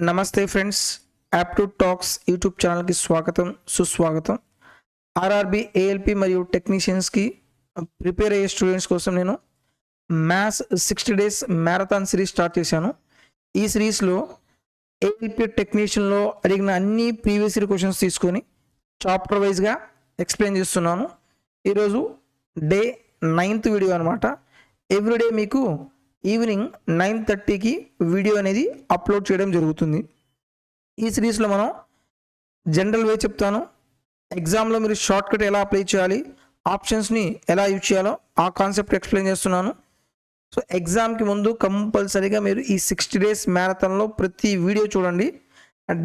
నమస్తే friends, యాప్టూ talks YouTube ఛానల్కి స్వాగతం సుస్వాగతం. ఆర్ఆర్బి ఏఎల్పి మరియు టెక్నీషియన్స్కి ప్రిపేర్ అయ్యే స్టూడెంట్స్ కోసం నేను maths 60 days marathon series start చేశాను. ఈ సిరీస్లో ఏఎల్పి టెక్నీషియన్లో అడిగిన అన్ని ప్రీవియస్ ఇయర్ క్వశ్చన్స్ తీసుకొని చాప్టర్ వైజ్గా ఎక్స్ప్లెయిన్ చేస్తున్నాను. ఈరోజు డే 9th వీడియో అనమాట. ఎవ్రీడే మీకు ఈవినింగ్ 9:30కి వీడియో అనేది అప్లోడ్ చేయడం జరుగుతుంది. ఈ సిరీస్లో మనం జనరల్ వే చెప్తాను, ఎగ్జామ్లో మీరు షార్ట్ కట్ ఎలా అప్లై చేయాలి, ఆప్షన్స్ని ఎలా యూజ్ చేయాలో ఆ కాన్సెప్ట్ ఎక్స్ప్లెయిన్ చేస్తున్నాను. సో ఎగ్జామ్కి ముందు కంపల్సరీగా మీరు ఈ 60 డేస్ మ్యారథాన్లో ప్రతి వీడియో చూడండి.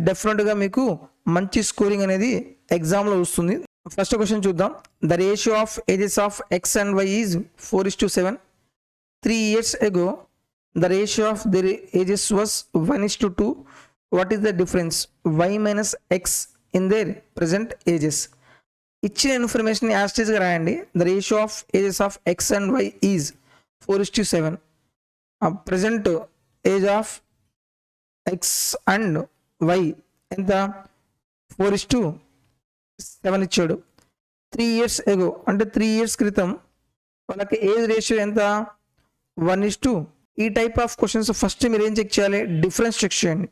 డెఫినెట్గా మీకు మంచి స్కోరింగ్ అనేది ఎగ్జామ్లో వస్తుంది. ఫస్ట్ క్వశ్చన్ చూద్దాం. The ratio of ages of X and Y is 4:7. 3 years ago, the ratio of their ages was 1:2. What is the difference? Y minus X in their present ages. ఇచ్చిన information యాస్టేజ్గా రాయండి. The ratio of ages of X and Y is 4:7. Present age of X and Y ఎంత? 4:7 ఇచ్చాడు. 3 years ago అంటే 3 years క్రితం వాళ్ళకి age ratio ఎంత? 1:2. ఈ టైప్ ఆఫ్ క్వశ్చన్స్ ఫస్ట్ మీరు ఏం చెక్ చేయాలి? డిఫరెన్స్ చెక్ చేయండి.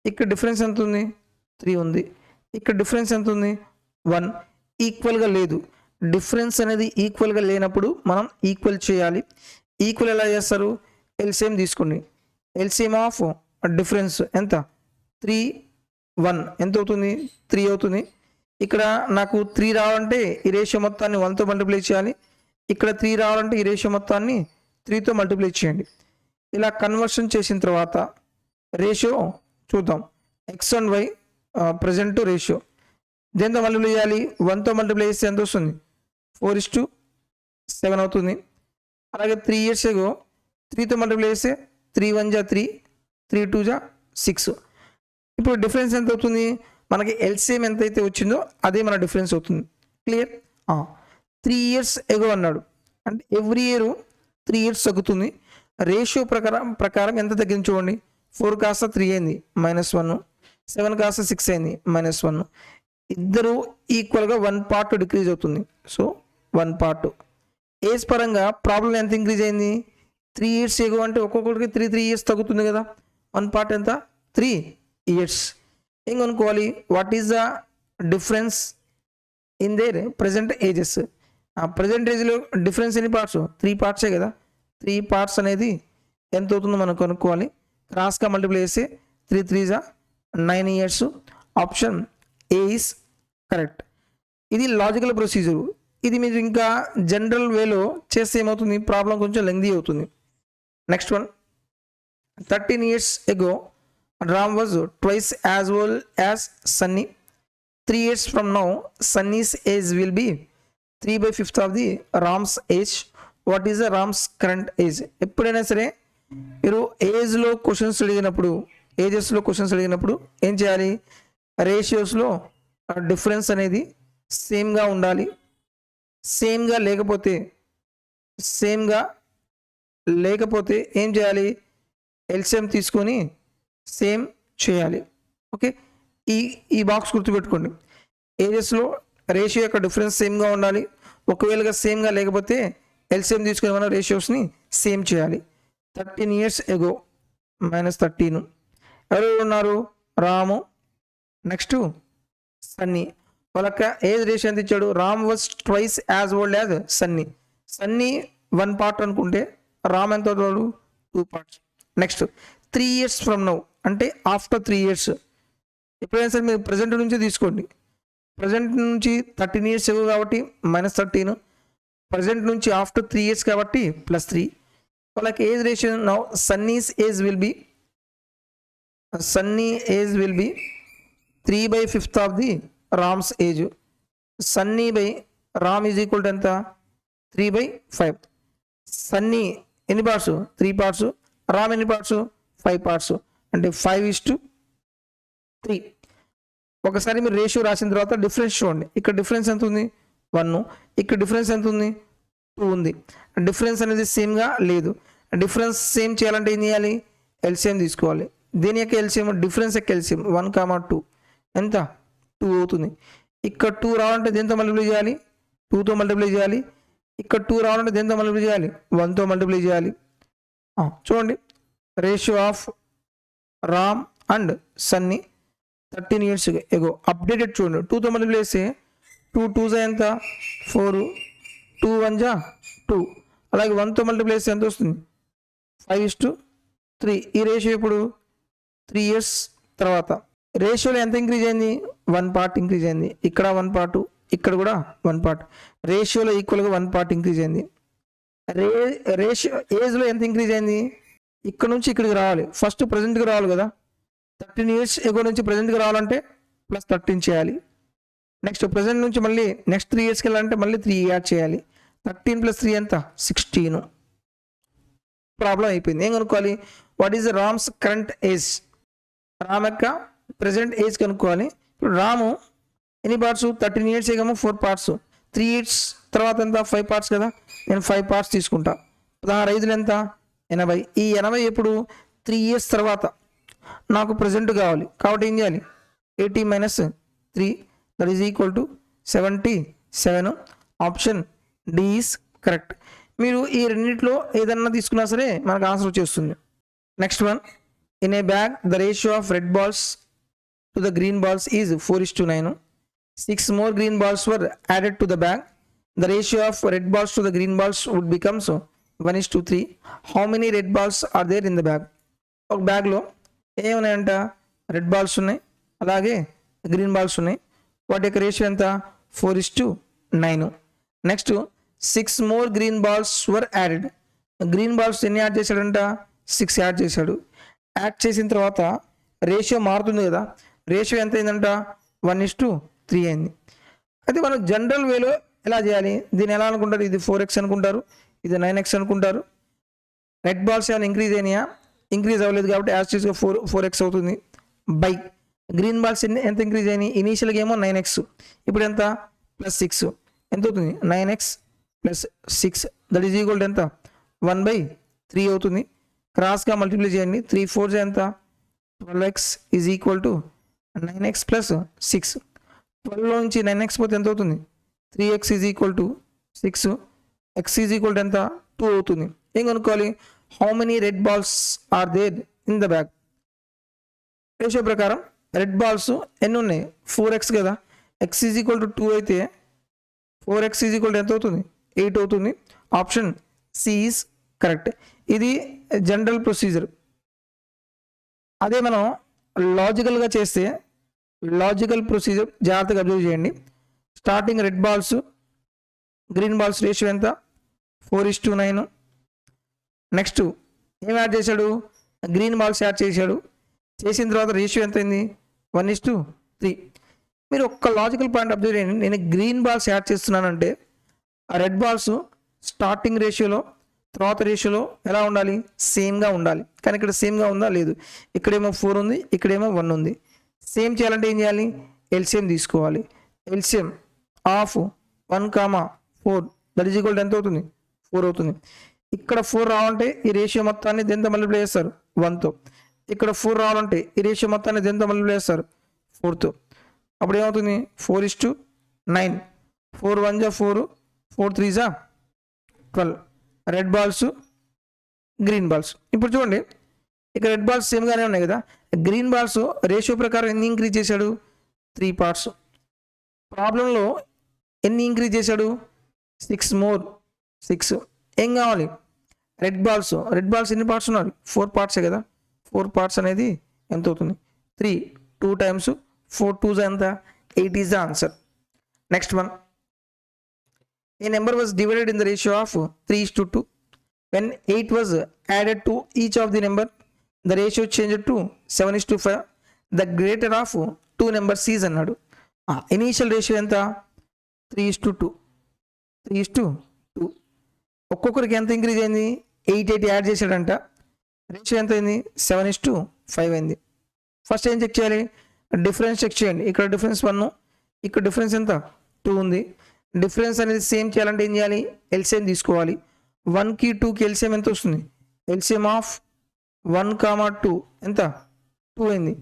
ఇక్కడ డిఫరెన్స్ ఎంత ఉంది? 3 ఉంది. ఇక్కడ డిఫరెన్స్ ఎంత ఉంది? 1. ఈక్వల్గా లేదు. డిఫరెన్స్ అనేది ఈక్వల్గా లేనప్పుడు మనం ఈక్వల్ చేయాలి. ఈక్వల్ ఎలా చేస్తారు? ఎల్సిఎం తీసుకోండి. ఎల్సిఎం ఆఫ్ డిఫరెన్స్ ఎంత? 3, 1 ఎంత అవుతుంది? 3 అవుతుంది. ఇక్కడ నాకు 3 రావాలంటే ఈ రేషియో మొత్తాన్ని 1తో మల్టిప్లై చేయాలి. ఇక్కడ 3 రావాలంటే ఈ రేషియో మొత్తాన్ని 3తో మల్టిప్లై చేయండి. ఇలా కన్వర్షన్ చేసిన తర్వాత రేషియో చూద్దాం. X and Y present ratio దేంతో మల్టిప్లై చేయాలి? 1తో మల్టిప్లై చేస్తే ఎంత వస్తుంది? 4:7 అవుతుంది. అలాగే 3 years ago 3తో మల్టిప్లై చేస్తే 3 1 జా 3, 3 2 జా 6. ఇప్పుడు డిఫరెన్స్ ఎంత అవుతుంది? మనకి ఎల్సిఎం ఎంతైతే వచ్చిందో అదే మన డిఫరెన్స్ అవుతుంది. క్లియర్? 3 years ago అన్నాడు అంటే ఎవ్రీ ఇయర్ 3 years తగ్గుతుంది. రేషియో ప్రకారం ఎంత తగ్గింది చూడండి. 4 కాస్త 3 అయింది -1, 7 కాస్త 6 అయింది -1. ఇద్దరు ఈక్వల్గా 1 part డిక్రీజ్ అవుతుంది. So 1 part. ఏజ్ పరంగా ప్రాబ్లం ఎంత ఇంక్రీజ్ అయింది? 3 years ఎగో అంటే ఒక్కొక్కరికి 3 years తగ్గుతుంది కదా. 1 part ఎంత? 3 years. ఏం కొనుక్కోవాలి? What is the difference in there present ages? Present ఏజ్లో డిఫరెన్స్ ఎన్ని పార్ట్స్? 3 parts కదా. 3 parts అనేది ఎంత అవుతుందో మనం కనుక్కోవాలి. క్రాస్గా మల్టిప్లై చేస్తే 3 3 జా 9 years. Option A is correct. ఇది లాజికల్ ప్రొసీజరు. ఇది మీరు ఇంకా జనరల్ వేలో చేస్తే ఏమవుతుంది? ప్రాబ్లం కొంచెం లెంగ్దీ అవుతుంది. Next one. 13 years ago Ram was twice as old as Sunny. 3 years from now Sunny's age will be 3/5 of the Rams age. What is the Rams current age? ఎప్పుడైనా సరే మీరు ఏజ్లో క్వశ్చన్స్ అడిగినప్పుడు, ఏజెస్లో క్వశ్చన్స్ అడిగినప్పుడు ఏం చేయాలి? రేషియోస్లో డిఫరెన్స్ అనేది సేమ్గా ఉండాలి. సేమ్గా లేకపోతే ఏం చేయాలి? ఎల్సిఎం తీసుకొని సేమ్ చేయాలి. ఓకే, ఈ బాక్స్ గుర్తుపెట్టుకోండి. ఏజెస్లో రేషియో యొక్క డిఫరెన్స్ సేమ్గా ఉండాలి. ఒకవేళ సేమ్గా లేకపోతే ఎల్సిఎం తీసుకుని మనం రేషియోస్ని సేమ్ చేయాలి. 13 years ago -13. ఎవరు ఉన్నారు? రాము, నెక్స్ట్ సన్నీ. వాళ్ళ ఏజ్ రేషియో ఎంత ఇచ్చాడు? Ram was twice as old as Sunny. Sunny 1 part అనుకుంటే రామ్ ఎంత అవుతాడు? 2 parts. Next 3 years from now అంటే ఆఫ్టర్ 3 years. ఎప్పుడైనా సరే మీరు ప్రజెంట్ నుంచి తీసుకోండి. ప్రజెంట్ నుంచి 13 years ago కాబట్టి -13. ప్రజెంట్ నుంచి ఆఫ్టర్ 3 years కాబట్టి +3. వాళ్ళకి age ratio now Sunny age will be 3/5 of the Rams age. Sunny by Ram is equal to ఎంత? 3/5. సన్నీ ఎన్ని పార్ట్స్? 3 parts. రామ్ ఎన్ని పార్ట్స్? 5 parts. అంటే 5:3. ఒకసారి మీరు రేషియో రాసిన తర్వాత డిఫరెన్స్ చూడండి. ఇక్కడ డిఫరెన్స్ ఎంత ఉంది? 1. ఇక్కడ డిఫరెన్స్ ఎంత ఉంది? 2 ఉంది. డిఫరెన్స్ అనేది సేమ్గా లేదు. డిఫరెన్స్ సేమ్ చేయాలంటే ఏం చేయాలి? ఎల్సిఎం తీసుకోవాలి. దేని యొక్క ఎల్సిఎం, డిఫరెన్స్ యొక్క ఎల్సిఎం 1, 2 ఎంత 2 అవుతుంది. ఇక్కడ 2 రావాలంటే దేంతో మల్టిప్లై చేయాలి, 2తో మల్టిప్లై చేయాలి. ఇక్కడ 2 రావాలంటే దేంతో మల్టిప్లై చేయాలి, 1తో మల్టిప్లై చేయాలి. చూడండి ratio of Ram and Sunny 13 years ago updated చూడండి. 2తో మల్టిప్లై చేస్తే 2 2s ఎంత 4, 2 1s 2, అలాగే 1తో మల్టిప్లై చేస్తే ఎంత వస్తుంది 5:3. ఈ రేషియో ఇప్పుడు 3 years తర్వాత రేషియోలో ఎంత ఇంక్రీజ్ అయింది, 1 part ఇంక్రీజ్ అయింది. ఇక్కడ 1 part, ఇక్కడ కూడా 1 part, రేషియోలో ఈక్వల్గా 1 part ఇంక్రీజ్ అయింది. రేషియో ఏజ్లో ఎంత ఇంక్రీజ్ అయింది, ఇక్కడ నుంచి ఇక్కడికి రావాలి, ఫస్ట్ ప్రజెంట్కి రావాలి కదా. 13 years ఎగో నుంచి ప్రజెంట్కి రావాలంటే +13 చేయాలి. నెక్స్ట్ ప్రజెంట్ నుంచి మళ్ళీ నెక్స్ట్ 3 yearsకి వెళ్ళాలంటే మళ్ళీ 3 యాడ్ చేయాలి. 13 + 3 ఎంత 16. ప్రాబ్లం అయిపోయింది. ఏం కనుక్కోవాలి, what is the Rams current age, Ram యొక్క ప్రజెంట్ ఏజ్ కనుక్కోవాలి. ఇప్పుడు రాము ఎన్ని పార్ట్స్, 13 years ఏమో 4 parts, 3 years తర్వాత ఎంత 5 parts కదా. నేను 5 parts తీసుకుంటా. 16 ఎంత 80. ఈ 80 ఎప్పుడు 3 years తర్వాత నాకు ప్రజెంట్ కావాలి కాబట్టి ఏం చేయాలి, 80 - 3 that is equal to 77. Option D is correct. మీరు ఈ రెండింటిలో ఏదన్నా తీసుకున్నా సరే మనకు ఆన్సర్ వచ్చేస్తుంది. Next one, in a bag the ratio of red balls to the green balls is 4:9. 6 more green balls were added to the bag. The ratio of red balls to the green balls would become 1:3. How many red balls are there in the bag? ఒక బ్యాగ్లో ఏమున్నాయంట, red balls ఉన్నాయి అలాగే green balls ఉన్నాయి. వాటి యొక్క ratio ఎంత 4:9. Next 6 more green balls were added. Green balls ఎన్ని add చేశాడంట, 6 యాడ్ చేశాడు. యాడ్ చేసిన తర్వాత రేషియో మారుతుంది కదా, రేషియో ఎంత అయిందంట 1:3 అయింది. అయితే మనం జనరల్ వేలో ఎలా చేయాలి, దీన్ని ఎలా అనుకుంటారు, ఇది 4x అనుకుంటారు, ఇది 9x అనుకుంటారు. రెడ్ బాల్స్ ఏమైనా ఇంక్రీజ్ అయినాయా, ఇంక్రీజ్ అవ్వలేదు కాబట్టి యాస్టీస్గా 4x అవుతుంది. బై గ్రీన్ బాల్స్ ఎంత ఇంక్రీజ్ అయినాయి, ఇనీషియల్గా ఏమో 9x, ఇప్పుడు ఎంత +6 ఎంత అవుతుంది 9x + 6 that is equal to ఎంత 1/3 అవుతుంది. క్రాస్గా మల్టిప్లై చేయండి, 3 4s ఎంత 12x is equal to 9x + 6. 12లో నుంచి 9x పోతే ఎంత అవుతుంది 3x is equal to 6, x is equal to ఎంత 2 అవుతుంది. ఏం కనుక్కోవాలి, how many red balls are there in the bag. Ratio ప్రకారం రెడ్ బాల్స్ ఎన్ని ఉన్నాయి 4x కదా, x ఈజ్ ఈక్వల్ టు 2 అయితే 4x ఈజ్ ఈక్వల్ టు ఎంత అవుతుంది 8 అవుతుంది. Option C is correct. ఇది జనరల్ ప్రొసీజర్. అదే మనం లాజికల్గా చేస్తే, లాజికల్ ప్రొసీజర్ జాగ్రత్తగా అబ్జర్వ్ చేయండి. Starting red balls green balls ratio ఎంత 4:9. నెక్స్ట్ ఏం యాడ్ చేశాడు, గ్రీన్ బాల్స్ యాడ్ చేశాడు. చేసిన తర్వాత రేషియో ఎంత అయింది 1:3. మీరు ఒక్క లాజికల్ పాయింట్ అబ్జర్వ్ చేయండి. నేను గ్రీన్ బాల్స్ యాడ్ చేస్తున్నానంటే ఆ రెడ్ బాల్స్ స్టార్టింగ్ రేషియోలో తర్వాత రేషియోలో ఎలా ఉండాలి, సేమ్గా ఉండాలి. కానీ ఇక్కడ సేమ్గా ఉందా లేదు, ఇక్కడేమో 4 ఉంది, ఇక్కడేమో 1 ఉంది. సేమ్ చేయాలంటే ఏం చేయాలి, ఎల్సిఎం తీసుకోవాలి. LCM of 1, 4 that is equal to ఎంత అవుతుంది 4 అవుతుంది. ఇక్కడ 4 రావాలంటే ఈ రేషియో మొత్తాన్ని దేంతో మల్టిప్లై చేస్తారు 1తో. ఇక్కడ 4 రావాలంటే ఈ రేషియో మొత్తాన్ని దేంతో మల్టిప్లై చేస్తారు 4తో. అప్పుడు ఏమవుతుంది 4:9. 4 1s 4, 4 3s 12. Red balls green balls. ఇప్పుడు చూడండి ఇక్కడ రెడ్ బాల్స్ సేమ్గానే ఉన్నాయి కదా, గ్రీన్ బాల్స్ రేషియో ప్రకారం ఎన్ని ఇంక్రీజ్ చేశాడు 3 parts. ప్రాబ్లంలో ఎన్ని ఇంక్రీజ్ చేశాడు 6 more 6. ఏం కావాలి, రెడ్ బాల్స్ ఎన్ని పార్ట్స్ ఉన్నారు 4 parts కదా, 4 parts అనేది ఎంత అవుతుంది 3, 2 times 4 2s ఎంత 8 is the answer. Next one, a number was divided in the ratio of 3:2. When 8 was added to each of the number, the ratio changed to 7:5. The greater of 2 numbers is అన్నాడు. Initial ratio ఎంత 3:2. 3:2. ఒక్కొక్కరికి ఎంత increase అయింది 8 add చేశాడంట. Ratio ఎంత అయింది 7:5 అయింది. First ఏం చెక్ చేయాలి, డిఫరెన్స్ చెక్ చేయండి. ఇక్కడ డిఫరెన్స్ 1, ఇక్కడ డిఫరెన్స్ ఎంత 2 ఉంది. డిఫరెన్స్ అనేది సేమ్ చేయాలంటే ఏం చేయాలి, ఎల్సిఎం తీసుకోవాలి. 1కి 2కి ఎల్సిఎం ఎంత వస్తుంది, ఎల్సిఎం ఆఫ్ 1, 2 ఎంత 2 అయింది.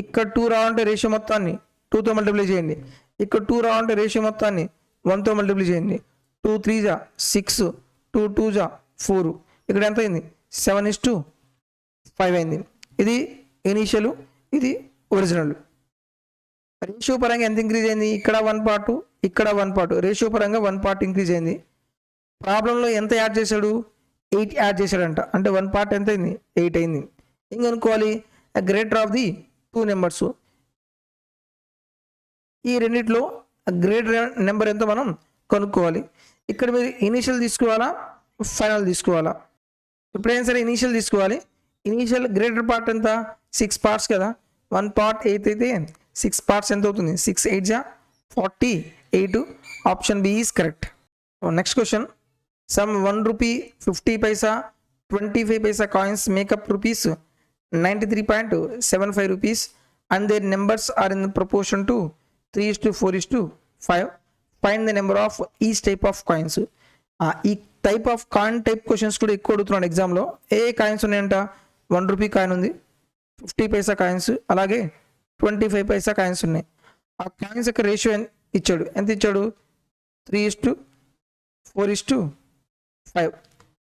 ఇక్కడ 2 రావాలంటే రేషియో మొత్తాన్ని 2తో మల్టిప్లై చేయండి. ఇక్కడ 2 రావాలంటే రేషియో మొత్తాన్ని 1తో మల్టిప్లై చేయండి. 2 3 జా 6, 2 2 జా 4. ఇక్కడ ఎంత అయింది? 7:5 అయింది. ఇది ఇనీషియల్, ఇది ఒరిజినల్. రేషియో పరంగా ఎంత ఇంక్రీజ్ అయింది? ఇక్కడ 1 పార్ట్, ఇక్కడ 1 పార్ట్. రేషియో పరంగా 1 పార్ట్ ఇంక్రీజ్ అయింది. ప్రాబ్లంలో ఎంత యాడ్ చేశాడు? 8 యాడ్ చేశాడంట. అంటే 1 పార్ట్ ఎంత అయింది? 8 అయింది. ఇంకనుకోవాలి గ్రేటర్ ఆఫ్ ది 2 నెంబర్స్. ఈ రెండిట్లో గ్రేటర్ నెంబర్ ఎంతో మనం కనుక్కోవాలి. ఇక్కడ మీరు ఇనీషియల్ తీసుకోవాలా, ఫైనల్ తీసుకోవాలా? ఎప్పుడైనా సరే ఇనీషియల్ తీసుకోవాలి. ఇనీషియల్ గ్రేటర్ పార్ట్ ఎంత? 6 పార్ట్స్ కదా. 1 పార్ట్ 8 అయితే 6 పార్ట్స్ ఎంత అవుతుంది? 6 8 జా 48. Option B is correct. Next question. Some 1 rupee 50 paisa 25 paisa coins make up rupees 93.75 rupees and their numbers are in proportion to 3:4:5. Find the number of each type of coins. ఈ type of coin type questions కూడా ఎక్కువ అడుగుతున్నాడు ఎగ్జామ్లో. ఏ coins ఉన్నాయంట? 1 rupee coin ఉంది, 50 పైసా coins, అలాగే 25 paisa coins ఉన్నాయి. ఆ కాయిన్స్ యొక్క రేషియో ఇచ్చాడు. ఎంత ఇచ్చాడు? 3:4:5.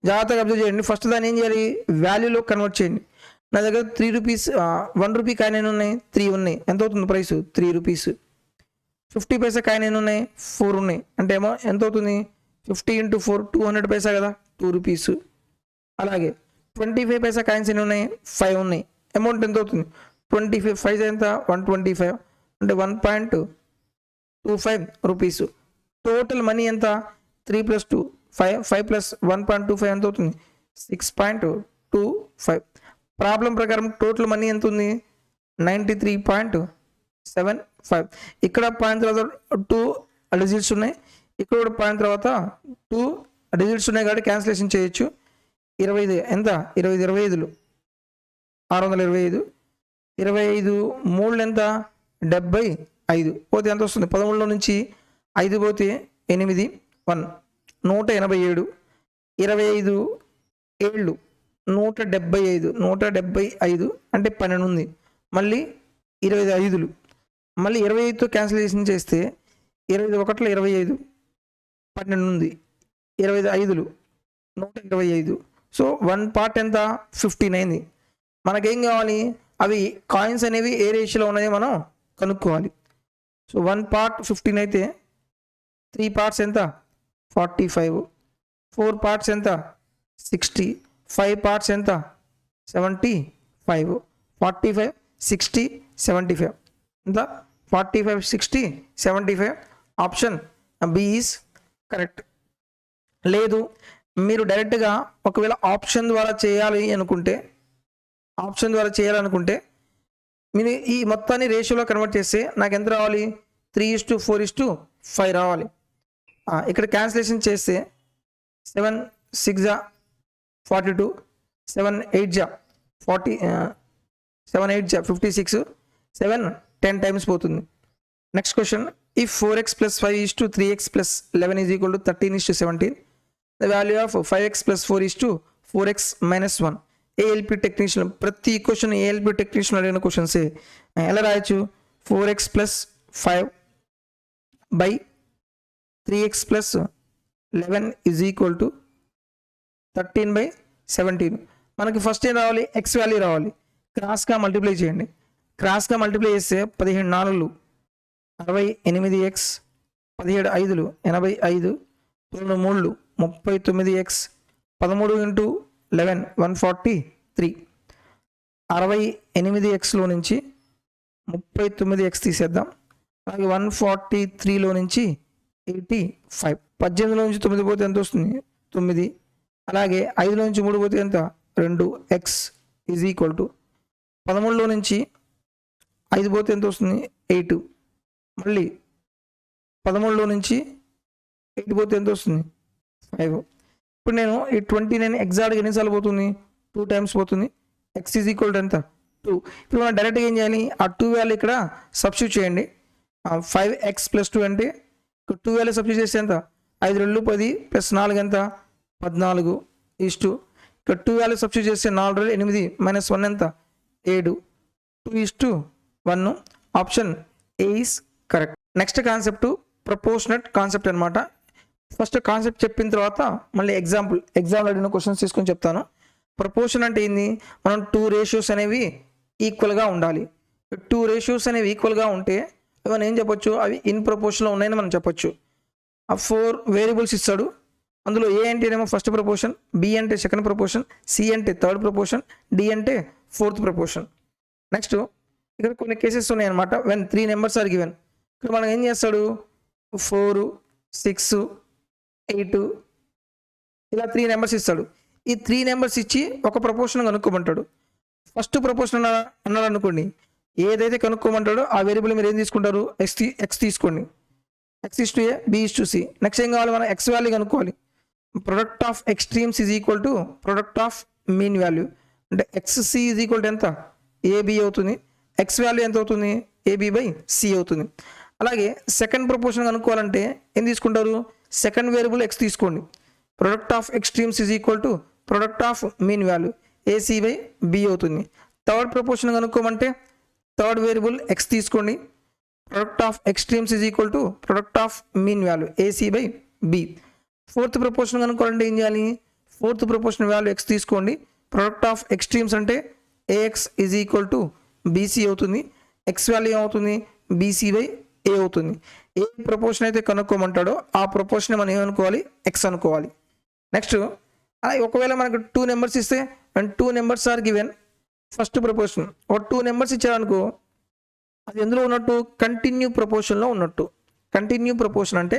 జాగ్రత్తగా అబ్జర్వ్ చేయండి. ఫస్ట్ దాన్ని ఏం చేయాలి? వాల్యూలో కన్వర్ట్ చేయండి. నా దగ్గర 3 రూపీస్ 1 రూపీ కాయిన్ ఎన్ని ఉన్నాయి? 3 ఉన్నాయి. ఎంత అవుతుంది ప్రైస్? 3 రూపీస్. 50 పైసా కాయిన్ ఎన్ని ఉన్నాయి? 4 ఉన్నాయి. అంటే ఏమో ఎంత అవుతుంది? 50 × 4 200 పైసా కదా, 2 రూపీస్. అలాగే 25 పైసా కాయిన్స్ ఎన్ని ఉన్నాయి? 5 ఉన్నాయి. అమౌంట్ ఎంత అవుతుంది? 25 5 ఎంత? 125. అంటే 1.25 రూపీస్. టోటల్ మనీ ఎంత? 3 + 2 5, 5 + 1.25 ఎంత అవుతుంది? 6.25. ప్రాబ్లం ప్రకారం టోటల్ మనీ ఎంత ఉంది? 93.75. ఇక్కడ పాయింట్ తర్వాత 2 డిజిట్స్ ఉన్నాయి, ఇక్కడ కూడా పాయింట్ తర్వాత 2 డిజిట్స్ ఉన్నాయి కాబట్టి క్యాన్సిలేషన్ చేయొచ్చు. 25 ఎంత? 25 625. 25 3 ఎంత? 75. పోతే ఎంత వస్తుంది? 13లో నుంచి 5 పోతే 8 1 187. 25 7 175. 175 అంటే 12 ఉంది. మళ్ళీ 25 మళ్ళీ 25తో క్యాన్సిలేషన్ చేస్తే 25 25 12 ఉంది. 25 125. సో 1 పార్ట్ ఎంత? 15 అయింది. మనకేం కావాలి? అవి కాయిన్స్ అనేవి ఏ రేషియోలో ఉన్నాయో మనం కనుక్కోవాలి. సో 1 పార్ట్ 15 అయితే 3 పార్ట్స్ ఎంత? 45. 4 పార్ట్స్ ఎంత? 60. 5 పార్ట్స్ ఎంత? 75. 45 60 75 ఎంత? 45 60 75. Option B is correct. లేదు మీరు డైరెక్ట్గా ఒకవేళ ఆప్షన్ ద్వారా చేయాలనుకుంటే మీరు ఈ మొత్తాన్ని రేషియోలో కన్వర్ట్ చేస్తే నాకు ఎంత రావాలి? 3:4:5 రావాలి. ఇక్కడ క్యాన్సిలేషన్ చేస్తే 7 6 జా 42, 7 8 జా 40, 7 8 జా 56, 7 10 టైమ్స్ పోతుంది. Next question. If 4x + 5 = 3x + 11 = 13:17, the value of 5x + 4 = 4x - 1. ALP technician ప్రతి క్వశ్చన్ ఏఎల్పి టెక్నీషియన్ అడిగిన క్వశ్చన్సే. ఎలా రాయొచ్చు? 4x + 5 / 3x + 11 = 13/17. మనకి ఫస్ట్ ఏం రావాలి? ఎక్స్ వాల్యూ రావాలి. క్రాస్గా మల్టిప్లై చేయండి. క్రాస్గా మల్టిప్లై చేస్తే 17 4 68x, 17 5 85, 2 3 39x, 13 × 11 143. 68xలో నుంచి 39x తీసేద్దాం. అలాగే 143లో నుంచి 85. 18లో నుంచి 9 పోతే ఎంత వస్తుంది? 9. అలాగే 5లో నుంచి 3 పోతే ఎంత? 2x = 13లో నుంచి 5 పోతే ఎంత వస్తుంది? 8. మళ్ళీ 13లో నుంచి 8 పోతే ఎంత వస్తుంది? 5. ఇప్పుడు నేను ఈ 29 ఎగ్జాక్ట్గా ఎన్నిసార్లు పోతుంది? 2 టైమ్స్ పోతుంది. x = ఎంత? 2. ఇప్పుడు మనం డైరెక్ట్గా ఏం చేయాలి? ఆ 2 వాల్యూ ఇక్కడ సబ్స్టిట్యూట్ చేయండి. 5x + 2 అంటే 2 వాల్యూ సబ్స్టిట్యూట్ చేస్తే ఎంత? 5 2 10 + 4 ఎంత? 14. ఇక్కడ 2 వాల్యూ సబ్స్టిట్యూట్ చేస్తే 4 8 - 1 ఎంత? 7. 2:1. Option A is correct. Next concept ప్రపోర్షనట్ concept అనమాట. ఫస్ట్ కాన్సెప్ట్ చెప్పిన తర్వాత మళ్ళీ ఎగ్జామ్లో అడిగిన క్వశ్చన్స్ తీసుకొని చెప్తాను. ప్రపోర్షన్ అంటే ఏంది? మనం 2 రేషియోస్ అనేవి ఈక్వల్గా ఉండాలి. 2 రేషియోస్ అనేవి ఈక్వల్గా ఉంటే మనం ఏం చెప్పొచ్చు? అవి ఇన్ ప్రపోర్షన్లో ఉన్నాయని మనం చెప్పొచ్చు. ఆ 4 వేరియబుల్స్ ఇస్తాడు. అందులో ఏ అంటేనేమో ఫస్ట్ ప్రపోర్షన్, బి అంటే సెకండ్ ప్రపోర్షన్, సి అంటే థర్డ్ ప్రపోర్షన్, డి అంటే ఫోర్త్ ప్రపోర్షన్. నెక్స్ట్ ఇక్కడ కొన్ని కేసెస్ ఉన్నాయన్నమాట. When 3 numbers are given. ఇక్కడ మనం ఏం చేస్తాడు? 4, 6, 8 ఇలా 3 నెంబర్స్ ఇస్తాడు. ఈ 3 నెంబర్స్ ఇచ్చి ఒక ప్రపోర్షన్ కనుక్కోమంటాడు. ఫస్ట్ ప్రపోర్షన్ అన్నాడు అనుకోండి, ఏదైతే కనుక్కోమంటాడో ఆ వేరియబుల్ మీరు ఏం తీసుకుంటారు? ఎక్స్ తీసుకోండి. x:a, b:c. నెక్స్ట్ ఏం కావాలి? మనం ఎక్స్ వాల్యూ కనుక్కోవాలి. Product of extremes is equal to product of mean value. అంటే xc ఈజ్ ఈక్వల్ టు ఎంత? ab అవుతుంది. ఎక్స్ వాల్యూ ఎంత అవుతుంది? ab/c అవుతుంది. అలాగే సెకండ్ ప్రపోర్షన్ కనుక్కోవాలంటే ఏం తీసుకుంటారు? సెకండ్ వేరియబుల్ x తీసుకోండి. Product of extremes is equal to product of mean value ac/b అవుతుంది. థర్డ్ ప్రపోర్షన్ కనుక్కోమంటే థర్డ్ వేరియబుల్ x తీసుకోండి. Product of extremes is equal to product of mean value ac/b. Fourth proportion కనుక్కోవాలంటే ఏం చేయాలి? Fourth proportion value x తీసుకోండి. Product of extremes అంటే ax is equal to bc అవుతుంది. x value ఏమవుతుంది? bc/a అవుతుంది. ఏ proportion అయితే కనుక్కోమంటాడో ఆ ప్రపోర్షన్ మనం ఏమనుకోవాలి? x అనుకోవాలి. నెక్స్ట్ అలాగే ఒకవేళ మనకు 2 నెంబర్స్ ఇస్తే, and 2 numbers are given, first proportion ఒక 2 నెంబర్స్ ఇచ్చారనుకో, అది ఎందులో ఉన్నట్టు? కంటిన్యూ ప్రపోర్షన్లో ఉన్నట్టు. కంటిన్యూ ప్రపోర్షన్ అంటే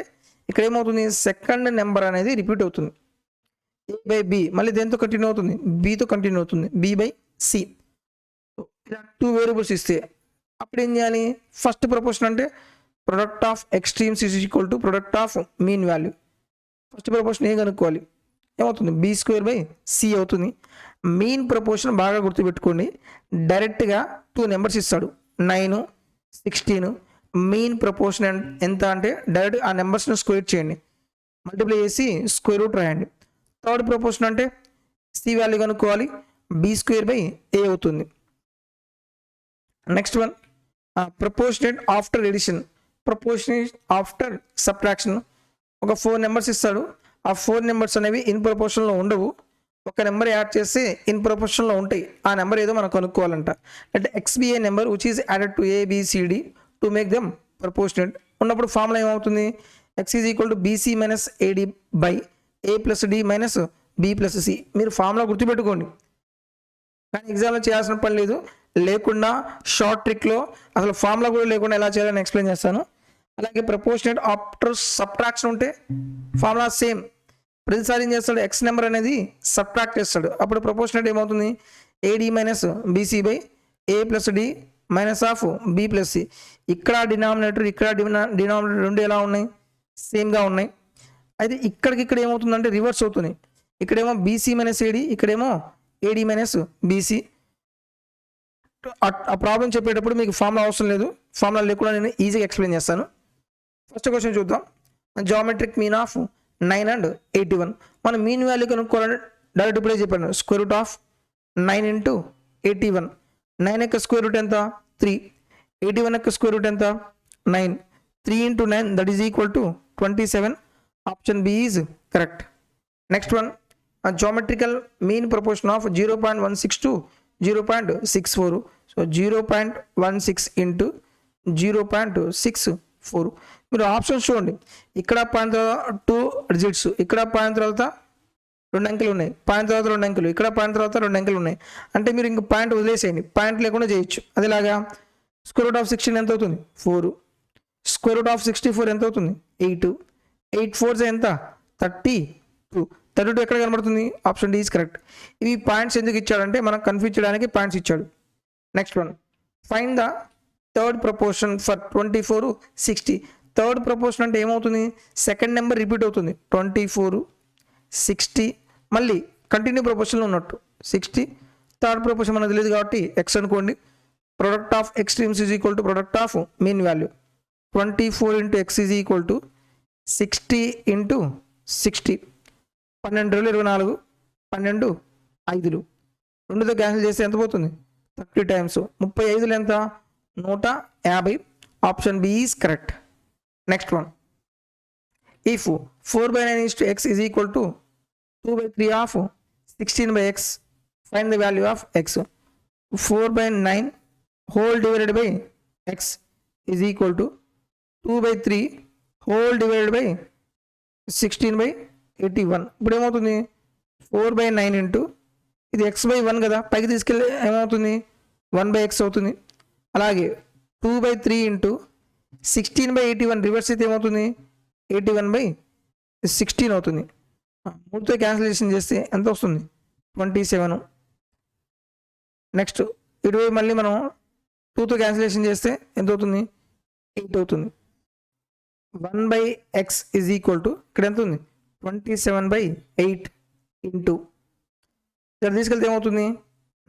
ఇక్కడ ఏమవుతుంది? సెకండ్ నెంబర్ అనేది రిపీట్ అవుతుంది. a/b మళ్ళీ దేంతో కంటిన్యూ అవుతుంది? bతో కంటిన్యూ అవుతుంది. b/c. ఇలా 2 వేరియబుల్స్ ఇస్తే అప్పుడు ఏం చేయాలి? ఫస్ట్ ప్రపోర్షన్ అంటే product of extremes is equal to product of mean value. First proportion ఏం కనుక్కోవాలి? ఏమవుతుంది? b²/c అవుతుంది. మీన్ ప్రపోర్షన్ బాగా గుర్తుపెట్టుకోండి. డైరెక్ట్గా 2 నెంబర్స్ ఇస్తాడు, 9, 16. మీన్ ప్రపోర్షన్ ఎంత అంటే డైరెక్ట్ ఆ నెంబర్స్ని స్క్వేర్ చేయండి, మల్టిప్లై చేసి స్క్వేర్ రూట్ రాయండి. థర్డ్ ప్రపోర్షన్ అంటే సి వాల్యూ కనుక్కోవాలి, b²/a అవుతుంది. Next one proportionate after addition, proportionate after subtraction. ఒక 4 నెంబర్స్ ఇస్తాడు. ఆ 4 నెంబర్స్ అనేవి ఇన్ ప్రపోర్షన్లో ఉండవు. ఒక నెంబర్ యాడ్ చేస్తే ఇన్ ప్రపోర్షన్లో ఉంటాయి. ఆ నెంబర్ ఏదో మనం కనుక్కోవాలంట. అంటే xba number which is added to abcd to make them proportionate ఉన్నప్పుడు ఫార్ములా ఏమవుతుంది? x is equal to bc minus ad by a plus d minus b plus c. మీరు formula గుర్తుపెట్టుకోండి, కానీ ఎగ్జామ్లో చేయాల్సిన పని లేదు. లేకుండా షార్ట్ ట్రిక్లో అసలు ఫార్ములా కూడా లేకుండా ఎలా చేయాలని ఎక్స్ప్లెయిన్ చేస్తాను. అలాగే ప్రపోర్షనేట్ ఆఫ్టర్ సబ్ట్రాక్షన్ ఉంటే ఫార్ములా సేమ్. ప్రతిసారి ఏం చేస్తాడు? ఎక్స్ నెంబర్ అనేది సబ్ట్రాక్ట్ చేస్తాడు. అప్పుడు ప్రపోర్షనేట్ ఏమవుతుంది? ad minus bc/a plus d minus of b plus c. ఇక్కడ డినామినేటర్ ఇక్కడ డినామినేటర్ రెండు ఎలా ఉన్నాయి? సేమ్గా ఉన్నాయి. అయితే ఇక్కడ ఏమవుతుందంటే రివర్స్ అవుతుంది. ఇక్కడేమో bc మైనస్ ad, ఇక్కడేమో ad మైనస్ bc. ఆ ప్రాబ్లం చెప్పేటప్పుడు మీకు ఫార్ములా అవసరం లేదు, ఫార్ములా లేకుండా నేను ఈజీగా ఎక్స్ప్లెయిన్ చేస్తాను. ఫస్ట్ క్వశ్చన్ చూద్దాం. Geometric mean of 9 and 81. మనం మీన్ వాల్యూ కనుక్కోవాలంటే డైరెక్ట్ ఇప్పుడే చెప్పాను, స్క్వేర్ రూట్ ఆఫ్ 9 into 81. 9 యొక్క స్క్వేర్ రూట్ ఎంత? 3. 81 యొక్క స్క్వేర్ రూట్ ఎంత? 9. 3 into 9 that is equal to 27. Option B is correct. Next one geometrical mean proportion of 0.16 to 0.64. So 0.16 into 0.64. మీరు options చూడండి. ఇక్కడ పాయింట్ తర్వాత 2 డిజిట్స్, ఇక్కడ పాయింట్ తర్వాత 2 అంకెలు ఉన్నాయి, పాయింట్ తర్వాత 2 అంకెలు, ఇక్కడ పాయింట్ తర్వాత 2 అంకెలు ఉన్నాయి. అంటే మీరు ఇంక పాయింట్ వదిలేసేయండి, పాయింట్ లేకుండా చేయొచ్చు. అదేలాగా స్క్వేర్ రూట్ ఆఫ్ 16 ఎంత అవుతుంది? 4. స్క్వేర్ రూట్ ఆఫ్ 64 ఎంత అవుతుంది? 8. 8 4 ఎంత? 32. 32 ఎక్కడ కనబడుతుంది? Option D is correct. ఇవి పాయింట్స్ ఎందుకు ఇచ్చాడంటే మనం కన్ఫ్యూజ్ చేయడానికి పాయింట్స్ ఇచ్చాడు. Next one find the third proportion for 24, 60. Third proportion అంటే ఏమవుతుంది? సెకండ్ నెంబర్ రిపీట్ అవుతుంది. 24, 60 మళ్ళీ కంటిన్యూ ప్రపోర్షన్లో ఉన్నట్టు 60. థర్డ్ ప్రపోర్షన్ మనకు తెలియదు కాబట్టి ఎక్స్ అనుకోండి. Product of extremes is equal to product of mean value. 24 into x is equal to 60 into 60. 12 2 24, 12 5. 2తో క్యాన్సిల్ చేస్తే ఎంత పోతుంది? 30 టైమ్స్ 35 ఎంత 150. Option B is correct. Next one, if 4/9 is to x is equal to 2/3 of 16/x, find the value of x. 4/9 whole divided by x is equal to 2/3 whole divided by 16/81. ఇప్పుడు ఏమవుతుంది 4/9 into ఇది x/1 కదా, పైకి తీసుకెళ్ళి ఏమవుతుంది 1/x అవుతుంది. అలాగే 2/3 into 16/81 reverse అయితే ఏమవుతుంది 81/16 అవుతుంది. 3తో క్యాన్సిలేషన్ చేస్తే ఎంత వస్తుంది 27. నెక్స్ట్ ఇటువైపు మళ్ళీ మనం 2తో క్యాన్సిలేషన్ చేస్తే ఎంత అవుతుంది 8 అవుతుంది. 1/x is equal to ఇక్కడ ఎంత ఉంది 27/8 ఇంటూ ఇక్కడ తీసుకెళ్తే ఏమవుతుంది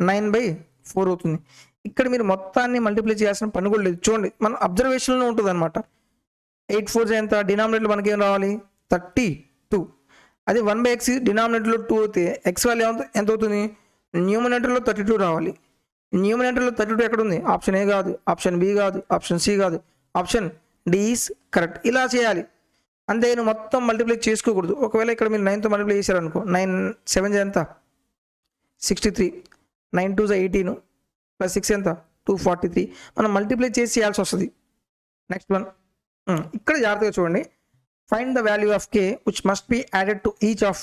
9/4 అవుతుంది. ఇక్కడ మీరు మొత్తాన్ని మల్టిప్లై చేయాల్సిన పని కూడా లేదు. చూడండి మన అబ్జర్వేషన్లో ఉంటుంది అనమాట. 8 4 ఎంత, డినామినేట్లో మనకి ఏం రావాలి 32. అదే 1/x డినామినేటర్లో 2 అయితే ఎక్స్ వాల్యూ ఎంత అవుతుంది న్యూమినేటర్లో 32 రావాలి. న్యూమినేటర్లో 32 ఎక్కడ ఉంది, ఆప్షన్ ఏ కాదు, ఆప్షన్ బి కాదు, ఆప్షన్ సి కాదు, ఆప్షన్ డి ఈస్ కరెక్ట్. ఇలా చేయాలి అంతే, నువ్వు మొత్తం మల్టిప్లై చేసుకోకూడదు. ఒకవేళ ఇక్కడ మీరు 9తో మల్టిప్లై చేశారనుకో 9 7 ఎంత 63, 9 2 18 ప్లస్ 6 ఎంత 243. మనం మల్టిప్లై చేసి చేయాల్సి వస్తుంది. నెక్స్ట్ వన్, ఇక్కడ జాగ్రత్తగా చూడండి. Find the value of K which must be added to each of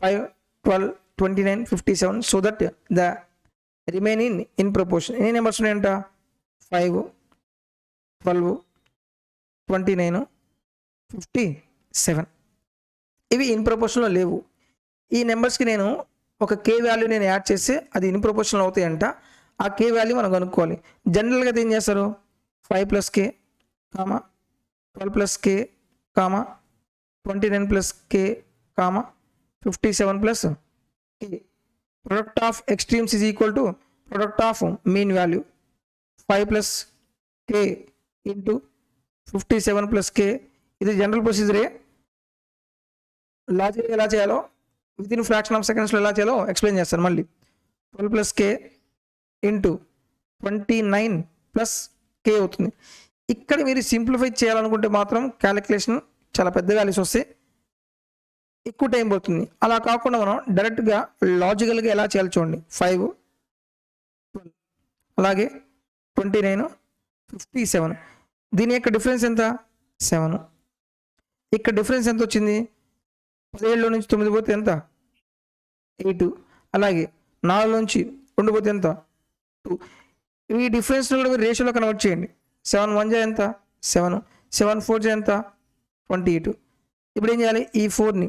5 12 29 57 so that the remaining in proportion. ఎన్ని నెంబర్స్ ఉన్నాయంట 5 12 29 57. ఇవి ఇన్ ప్రపోర్షన్లో లేవు. ఈ నెంబర్స్కి నేను ఒక కే వాల్యూ నేను యాడ్ చేస్తే అది ఇన్ ప్రపోర్షన్లో అవుతాయంట. ఆ కే వాల్యూ మనం కనుక్కోవాలి. జనరల్గా అయితే ఏం చేస్తారు 5 + k, 12 + k, 29 + k, 57 + k. Product of extremes is equal to product of mean value. 5 + k into 57 + k. ఇది జనరల్ ప్రొసీజరే. లాజిక్ ఎలా చేయాలో వితిన్ ఫ్రాక్షన్ ఆఫ్ సెకండ్స్లో ఎలా చేయాలో ఎక్స్ప్లెయిన్ చేస్తాను మళ్ళీ. 12 + k ఇంటూ 29 + k అవుతుంది. ఇక్కడ మీరు సింప్లిఫై చేయాలనుకుంటే మాత్రం క్యాలిక్యులేషన్ చాలా పెద్ద వాల్యూస్ వస్తాయి, ఎక్కువ టైం పడుతుంది. అలా కాకుండా మనం డైరెక్ట్గా లాజికల్గా ఎలా చేయాలి చూడండి. 5 12 అలాగే 29 57. దీని యొక్క డిఫరెన్స్ ఎంత 7. ఇక్కడ డిఫరెన్స్ ఎంత వచ్చింది 17 నుంచి 9 పోతే ఎంత 8. అలాగే 4 నుంచి 2 పోతే ఎంత 2. ఈ డిఫరెన్స్ కూడా మీరు రేషియోలో కన్వర్ట్ చేయండి. 7 1 జా ఎంత 7, 7 4 జా ఎంత 28. ఇప్పుడు ఏం చేయాలి, ఈ 4ని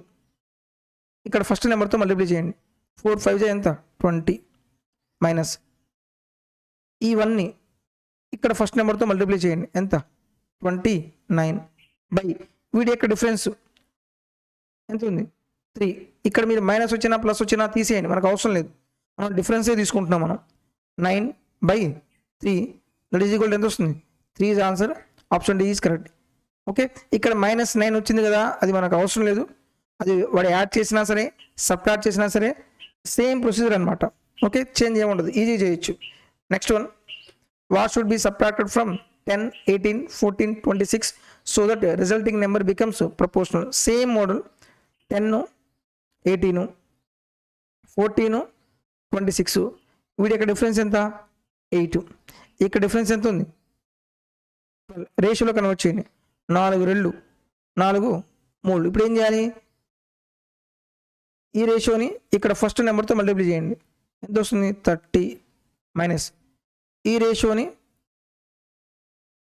ఇక్కడ ఫస్ట్ నెంబర్తో మల్టిప్లై చేయండి. 4 5 జా ఎంత 20 మైనస్ ఈ 1ని ఇక్కడ ఫస్ట్ నెంబర్తో మల్టిప్లై చేయండి. ఎంత 29 బై వీడి యొక్క డిఫరెన్స్ ఎంత ఉంది 3. ఇక్కడ మీరు మైనస్ వచ్చినా ప్లస్ వచ్చినా తీసేయండి, మనకు అవసరం లేదు, మనం డిఫరెన్సే తీసుకుంటున్నాం. మనం 9/3 దట్ ఈజ్ ఈక్వల్ ఎంత వస్తుంది 3 is answer. Option D is correct. Okay, ఇక్కడ -9 వచ్చింది కదా, అది మనకు అవసరం లేదు. అది వాడు యాడ్ చేసినా సరే సబ్ట్రాక్ట్ చేసినా సరే సేమ్ ప్రొసీజర్ అనమాట. ఓకే, చేంజ్ ఏముండదు, ఈజీ చేయొచ్చు. Next one, what should be subtracted from 10 18 14 26 so that resulting number becomes proportional. Same model 10 18 14 26. వీడి యొక్క డిఫరెన్స్ ఎంత 8. ఇక్కడ డిఫరెన్స్ ఎంత ఉంది రేషియోలో కన్వర్ట్ చేయండి. 4 2 4 3. ఇప్పుడు ఏం చేయాలి, ఈ రేషియోని ఇక్కడ ఫస్ట్ నెంబర్తో మల్టిప్లై చేయండి. ఎంత వస్తుంది 30 మైనస్ ఈ రేషియోని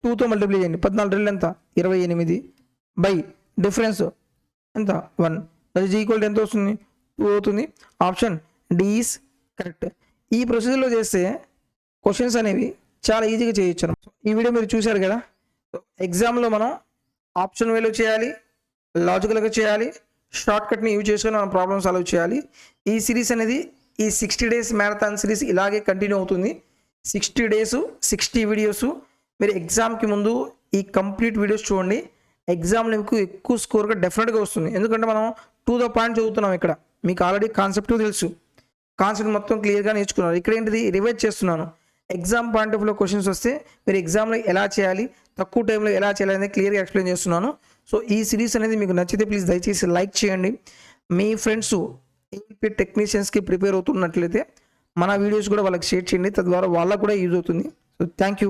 2తో మల్టిప్లై చేయండి. 14 2 ఎంత 28 బై డిఫరెన్స్ ఎంత 1 దట్ ఈజ్ ఈక్వల్ టు ఎంత వస్తుంది 2 అవుతుంది. Option D is correct. ఈ ప్రొసీజర్లో చేస్తే క్వశ్చన్స్ అనేవి చాలా ఈజీగా చేయొచ్చు. ఈ వీడియో మీరు చూశారు కదా. ఎగ్జామ్లో మనం ఆప్షన్ వేలో చేయాలి, లాజికల్గా చేయాలి, షార్ట్ కట్ని యూజ్ చేసుకొని మనం ప్రాబ్లమ్ సాల్వ్ చేయాలి. ఈ సిరీస్ అనేది ఈ 60 days మ్యారథాన్ సిరీస్ ఇలాగే కంటిన్యూ అవుతుంది. 60 days 60 వీడియోస్. మీరు ఎగ్జామ్కి ముందు ఈ కంప్లీట్ వీడియోస్ చూడండి. ఎగ్జామ్లో మీకు ఎక్కువ స్కోర్గా డెఫినెట్గా వస్తుంది. ఎందుకంటే మనం టు ద పాయింట్ చదువుతున్నాం. ఇక్కడ మీకు ఆల్రెడీ కాన్సెప్ట్ తెలుసు. కాన్సెప్ట్ మొత్తం క్లియర్గా నేర్చుకున్నారు. ఇక్కడ ఏంటిది రివైజ్ చేస్తున్నాను. ఎగ్జామ్ పాయింట్ ఆఫ్ వ్యూలో క్వశ్చన్స్ వస్తే మీరు ఎగ్జామ్లో ఎలా చేయాలి, తక్కువ టైంలో ఎలా చేయాలి అనేది క్లియర్గా ఎక్స్ప్లెయిన్ చేస్తున్నాను. సో ఈ సిరీస్ అనేది మీకు నచ్చితే ప్లీజ్ దయచేసి లైక్ చేయండి. మీ ఫ్రెండ్స్ ఏపీ టెక్నీషియన్స్కి ప్రిపేర్ అవుతున్నట్లయితే మన వీడియోస్ కూడా వాళ్ళకి షేర్ చేయండి, తద్వారా వాళ్ళకు కూడా యూజ్ అవుతుంది. So thank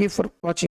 you for watching.